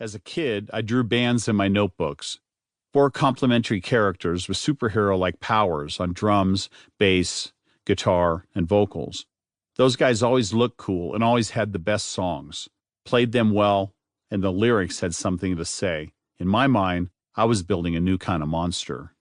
As a kid, I drew bands in my notebooks. 4 complementary characters with superhero-like powers on drums, bass, guitar, and vocals. Those guys always looked cool and always had the best songs, played them well, and the lyrics had something to say. In my mind, I was building a new kind of monster.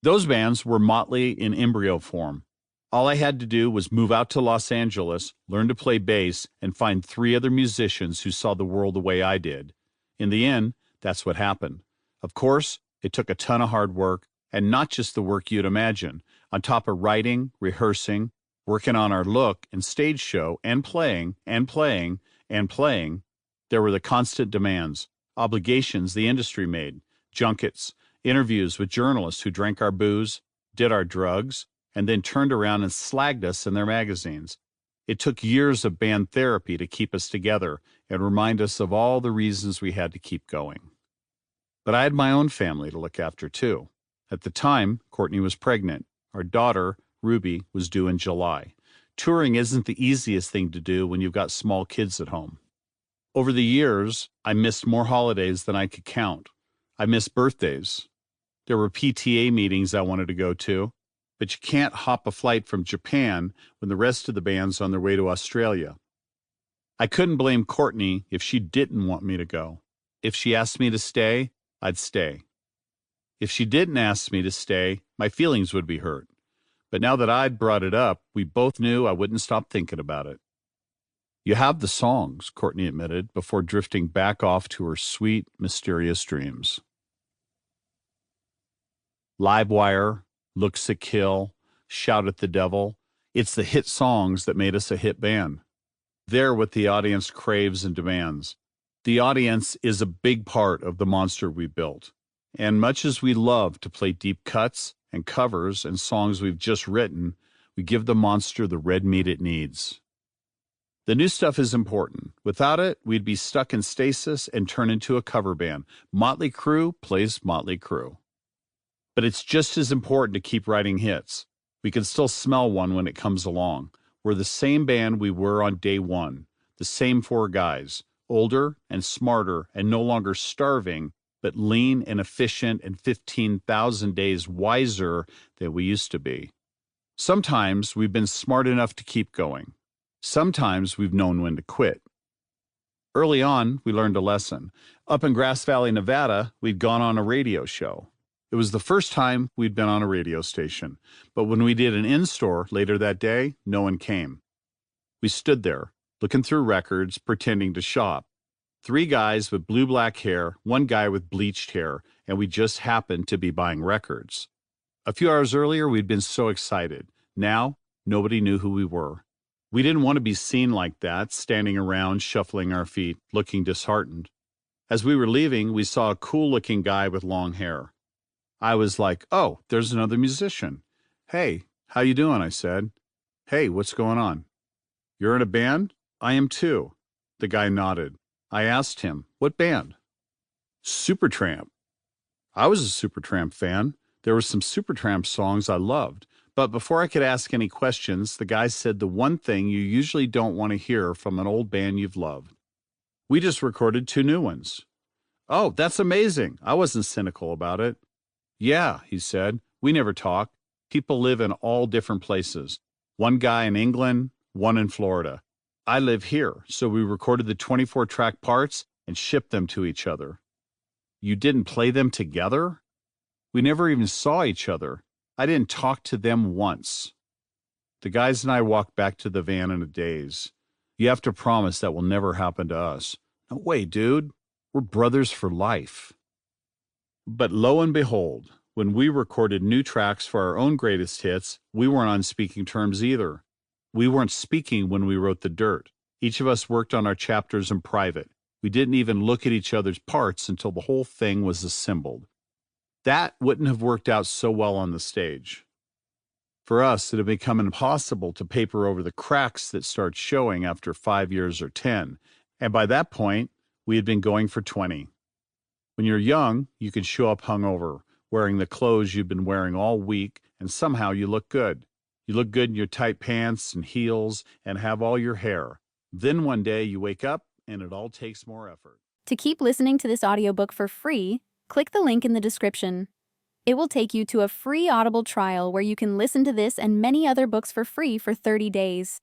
Those bands were Mötley in embryo form. All I had to do was move out to Los Angeles, learn to play bass, and find 3 other musicians who saw the world the way I did. In the end, that's what happened. Of course, it took a ton of hard work, and not just the work you'd imagine. On top of writing, rehearsing, working on our look and stage show, and playing, there were the constant demands, obligations the industry made, junkets, interviews with journalists who drank our booze, did our drugs, and then turned around and slagged us in their magazines. It took years of band therapy to keep us together and remind us of all the reasons we had to keep going. But I had my own family to look after, too. At the time, Courtney was pregnant. Our daughter, Ruby, was due in July. Touring isn't the easiest thing to do when you've got small kids at home. Over the years, I missed more holidays than I could count. I missed birthdays. There were PTA meetings I wanted to go to, but you can't hop a flight from Japan when the rest of the band's on their way to Australia. I couldn't blame Courtney if she didn't want me to go. If she asked me to stay, I'd stay. If she didn't ask me to stay, my feelings would be hurt. But now that I'd brought it up, we both knew I wouldn't stop thinking about it. You have the songs, Courtney admitted, before drifting back off to her sweet, mysterious dreams. Livewire, Looks to Kill, Shout at the Devil. It's the hit songs that made us a hit band. They're what the audience craves and demands. The audience is a big part of the monster we built. And much as we love to play deep cuts and covers and songs we've just written, we give the monster the red meat it needs. The new stuff is important. Without it, we'd be stuck in stasis and turn into a cover band. Mötley Crüe plays Mötley Crüe. But it's just as important to keep writing hits. We can still smell one when it comes along. We're the same band we were on day one. The same 4 guys. Older and smarter and no longer starving, but lean and efficient and 15,000 days wiser than we used to be. Sometimes we've been smart enough to keep going. Sometimes we've known when to quit. Early on, we learned a lesson. Up in Grass Valley, Nevada, we'd gone on a radio show. It was the first time we'd been on a radio station, but when we did an in-store later that day, no one came. We stood there, looking through records, pretending to shop. 3 guys with blue-black hair, 1 guy with bleached hair, and we just happened to be buying records. A few hours earlier, we'd been so excited. Now, nobody knew who we were. We didn't want to be seen like that, standing around, shuffling our feet, looking disheartened. As we were leaving, we saw a cool-looking guy with long hair. I was like, "Oh, there's another musician." "Hey, how you doing?" I said. "Hey, what's going on?" "You're in a band?" "I am too." The guy nodded. I asked him, "What band?" "Supertramp." I was a Supertramp fan. There were some Supertramp songs I loved. But before I could ask any questions, the guy said the one thing you usually don't want to hear from an old band you've loved. "We just recorded 2 new ones." "Oh, that's amazing." I wasn't cynical about it. "Yeah," he said, "we never talk. People live in all different places. 1 guy in England, 1 in Florida. I live here, so we recorded the 24-track parts and shipped them to each other." "You didn't play them together?" "We never even saw each other. I didn't talk to them once." The guys and I walked back to the van in a daze. "You have to promise that will never happen to us." "No way, dude. We're brothers for life." But lo and behold, when we recorded new tracks for our own greatest hits, we weren't on speaking terms either. We weren't speaking when we wrote the dirt. Each of us worked on our chapters in private. We didn't even look at each other's parts until the whole thing was assembled. That wouldn't have worked out so well on the stage. For us, it had become impossible to paper over the cracks that start showing after 5 years or 10, and by that point, we had been going for 20. When you're young, you can show up hungover, wearing the clothes you've been wearing all week, and somehow you look good. You look good in your tight pants and heels and have all your hair. Then one day you wake up and it all takes more effort. To keep listening to this audiobook for free, click the link in the description. It will take you to a free Audible trial where you can listen to this and many other books for free for 30 days.